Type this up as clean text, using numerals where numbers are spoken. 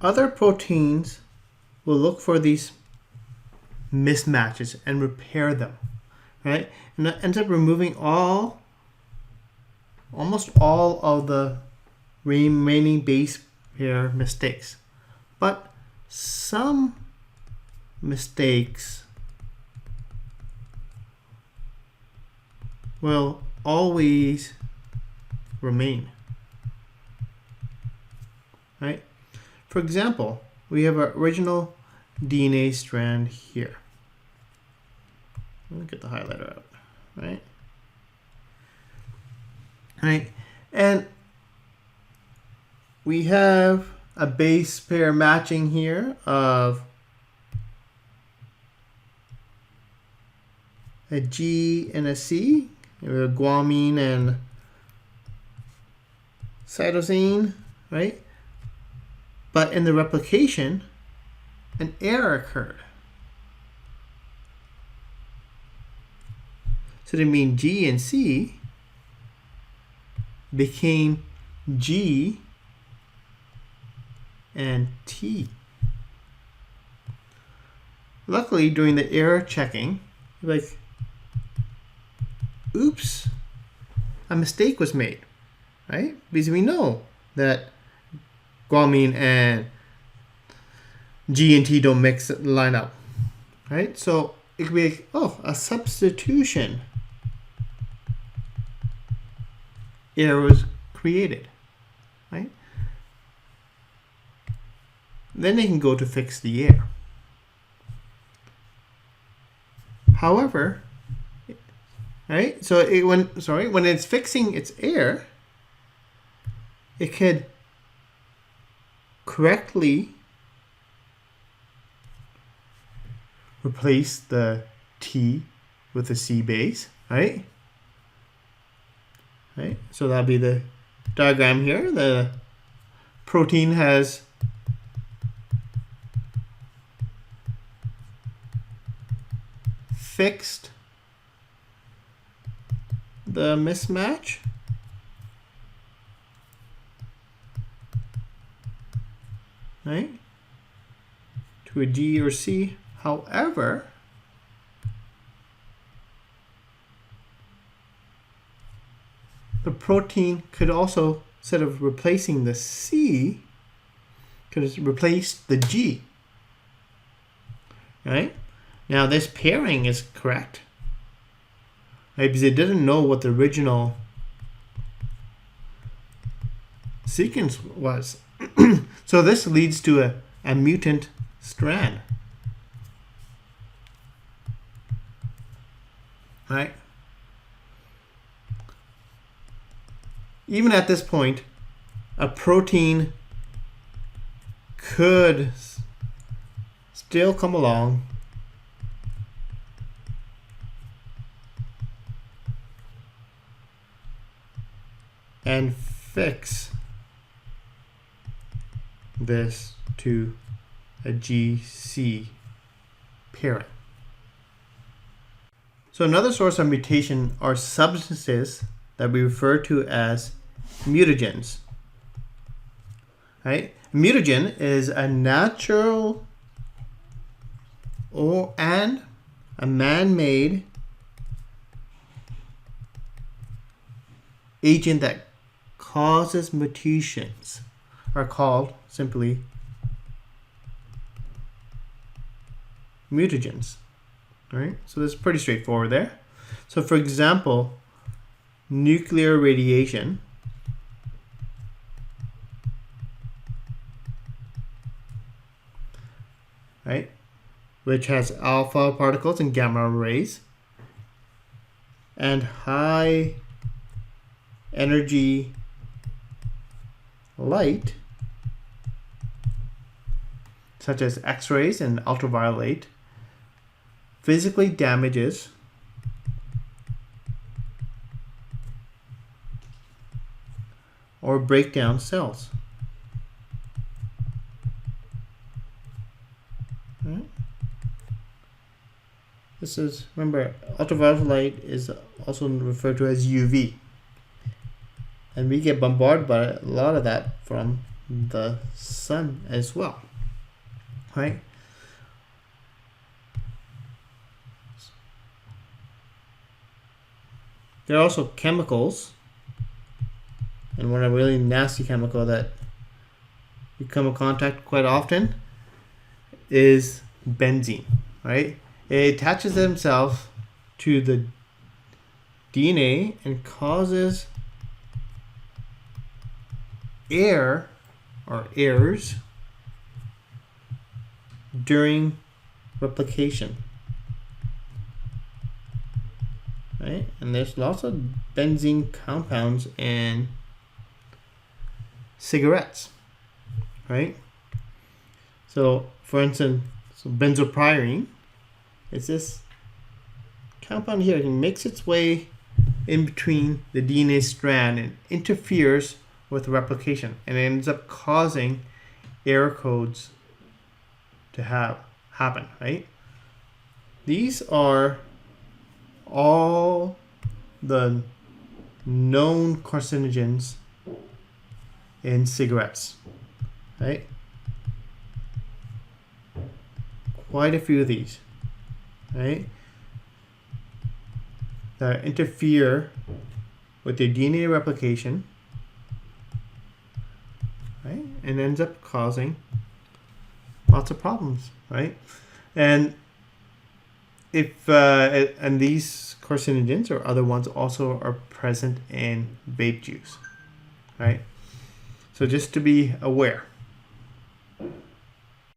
other proteins will look for these mismatches and repair them, right? And that ends up removing almost all of the remaining base pair mistakes. But some mistakes will always remain, right? For example, we have our original DNA strand here. Let me get the highlighter out, right? Right, and we have a base pair matching here of a G and a C, a guanine and cytosine, right? But in the replication, an error occurred. So that means G and C became G and T. Luckily, during the error checking, like, oops, a mistake was made, right? Because we know that guanine and G and T don't line up, right? So it could be like, oh, a substitution error was created, right? Then they can go to fix the error. However, right? So when it's fixing its error, it could correctly replace the T with the C base, right? Right? So that'll be the diagram here. The protein has fixed the mismatch. Right? To a G or C. However, the protein could also, instead of replacing the C, could replace the G. Right? Now this pairing is correct, right? Because it doesn't know what the original sequence was. So this leads to a mutant strand. Right? Even at this point, a protein could still come along and fix this to a GC pairing. So another source of mutation are substances that we refer to as mutagens. Right? Mutagen is a natural and a man-made agent that causes mutations, are called simply mutagens. Right? So this is pretty straightforward there. So for example, nuclear radiation right, which has alpha particles and gamma rays, and high energy light, such as X-rays and ultraviolet, physically damages or break down cells. Right? This is, remember, ultraviolet light is also referred to as UV. And we get bombarded by a lot of that from the sun as well, right? There are also chemicals, and one a really nasty chemical that we come in contact quite often is benzene, right? It attaches itself to the DNA and causes errors during replication, right? And there's lots of benzene compounds in cigarettes, right? So for instance, benzopyrene is this compound here. It makes its way in between the DNA strand and interferes with replication, and it ends up causing error codes to happen, right? These are all the known carcinogens in cigarettes, right? Quite a few of these, right, that interfere with their DNA replication, right, and ends up causing lots of problems, right? And if and these carcinogens or other ones also are present in vape juice, right? So just to be aware.